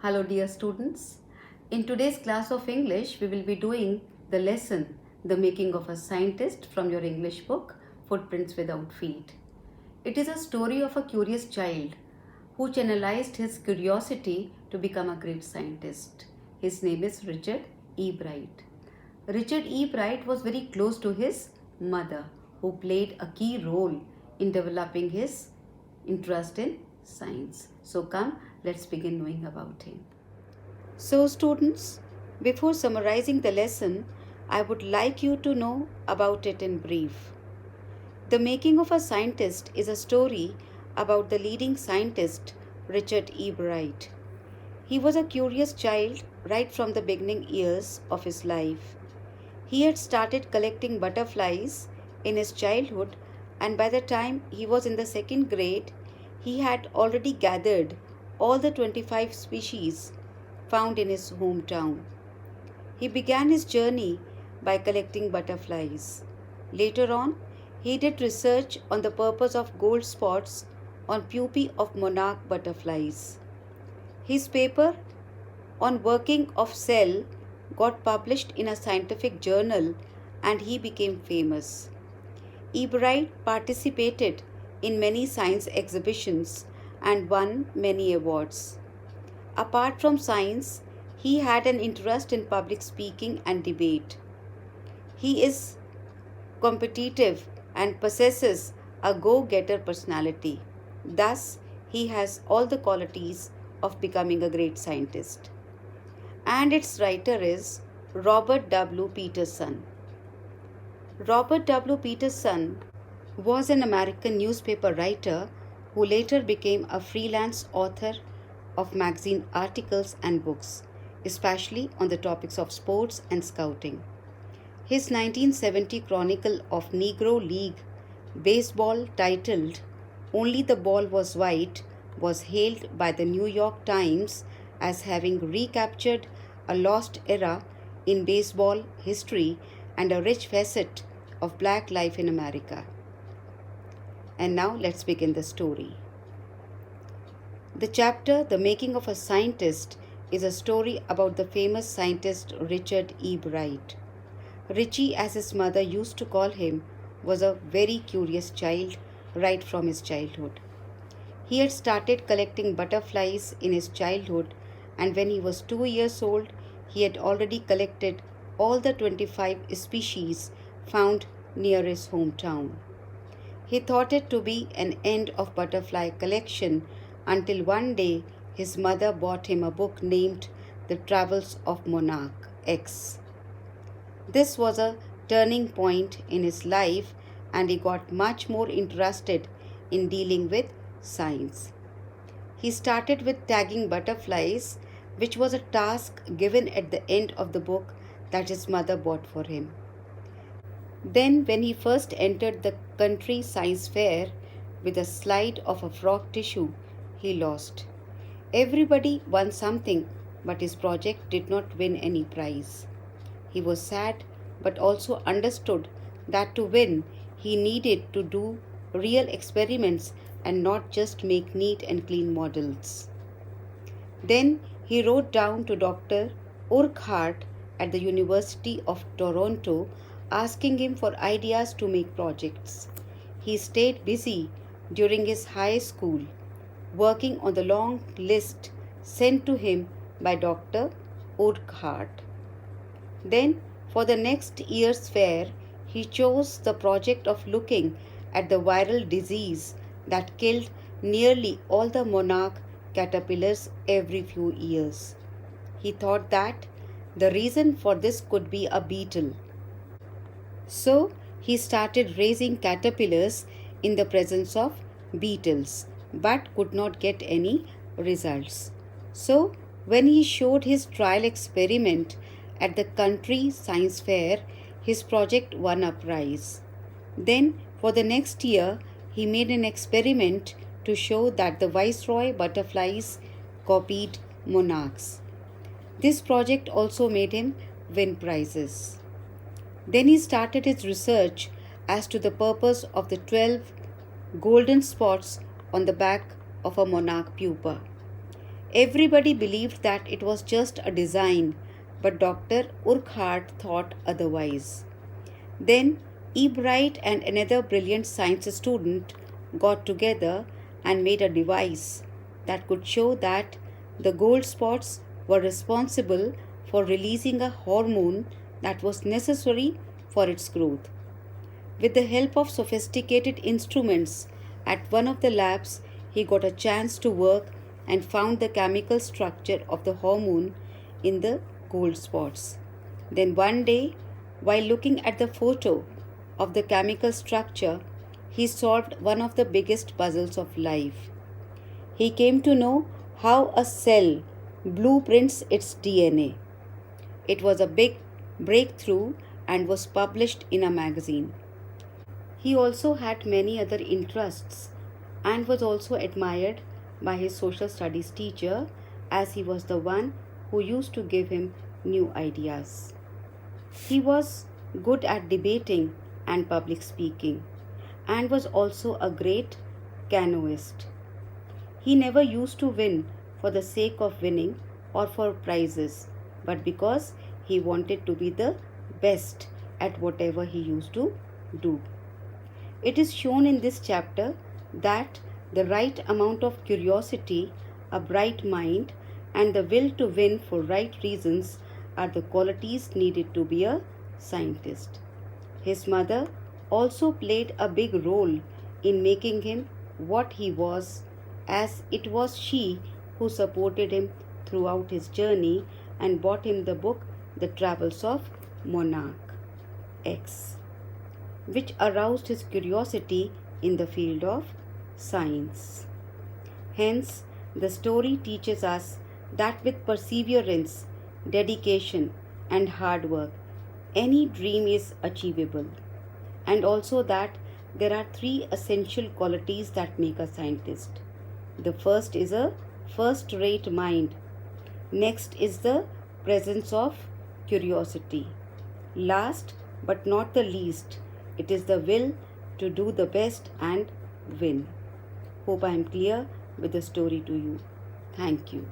Hello dear students. In today's class of English, we will be doing the lesson The Making of a Scientist from your English book Footprints Without Feet. It is a story of a curious child who channelized his curiosity to become a great scientist. His name is Richard E. Bright. Richard E. Bright was very close to his mother, who played a key role in developing his interest in science. So come, let's begin knowing about him. So students, before summarizing the lesson, I would like you to know about it in brief. The Making of a Scientist is a story about the leading scientist Richard E. Bright. He was a curious child right from the beginning years of his life. He had started collecting butterflies in his childhood, and by the time he was in the second grade, he had already gathered all the 25 species found in his hometown. He began his journey by collecting butterflies. Later on, he did research on the purpose of gold spots on pupae of monarch butterflies. His paper on working of cell got published in a scientific journal and he became famous. E. Bright participated in many science exhibitions and won many awards. Apart from science, he had an interest in public speaking and debate. He is competitive and possesses a go-getter personality. Thus, he has all the qualities of becoming a great scientist. And its writer is Robert W. Peterson. Robert W. Peterson was an American newspaper writer who later became a freelance author of magazine articles and books, especially on the topics of sports and scouting. His 1970 chronicle of Negro League baseball titled Only the Ball Was White was hailed by the New York Times as having recaptured a lost era in baseball history and a rich facet of black life in America. And now let's begin the story. The chapter The Making of a Scientist is a story about the famous scientist Richard E. Bright. Richie, as his mother used to call him, was a very curious child right from his childhood. He had started collecting butterflies in his childhood, and when he was 2 years old, he had already collected all the 25 species found near his hometown. He thought it to be an end of butterfly collection until one day his mother bought him a book named The Travels of Monarch X. This was a turning point in his life and he got much more interested in dealing with science. He started with tagging butterflies, which was a task given at the end of the book that his mother bought for him. Then, when he first entered the country science fair with a slide of a frog tissue, he lost. Everybody won something, but his project did not win any prize. He was sad but also understood that to win he needed to do real experiments and not just make neat and clean models. Then he wrote down to Dr. Urquhart at the University of Toronto asking him for ideas to make projects. He stayed busy during his high school, working on the long list sent to him by Dr. Urquhart. Then, for the next year's fair, he chose the project of looking at the viral disease that killed nearly all the monarch caterpillars every few years. He thought that the reason for this could be a beetle. So, he started raising caterpillars in the presence of beetles but could not get any results. So, when he showed his trial experiment at the country science fair, his project won a prize. Then, for the next year, he made an experiment to show that the viceroy butterflies copied monarchs. This project also made him win prizes. Then he started his research as to the purpose of the 12 golden spots on the back of a monarch pupa. Everybody believed that it was just a design, but Dr. Urquhart thought otherwise. Then Ebright and another brilliant science student got together and made a device that could show that the gold spots were responsible for releasing a hormone that was necessary for its growth. With the help of sophisticated instruments at one of the labs, he got a chance to work and found the chemical structure of the hormone in the gold spots. Then one day, while looking at the photo of the chemical structure, he solved one of the biggest puzzles of life. He came to know how a cell blueprints its DNA. It was a big breakthrough and was published in a magazine. He also had many other interests and was also admired by his social studies teacher, as he was the one who used to give him new ideas. He was good at debating and public speaking and was also a great canoeist. He never used to win for the sake of winning or for prizes, but because he wanted to be the best at whatever he used to do. It is shown in this chapter that the right amount of curiosity, a bright mind, and the will to win for right reasons are the qualities needed to be a scientist. His mother also played a big role in making him what he was, as it was she who supported him throughout his journey and bought him the book The Travels of Monarch X, which aroused his curiosity in the field of science. Hence, the story teaches us that with perseverance, dedication, and hard work, any dream is achievable, and also that there are three essential qualities that make a scientist. The first is a first rate mind. Next is the presence of curiosity. Last but not the least, it is the will to do the best and win. Hope I am clear with the story to you. Thank you.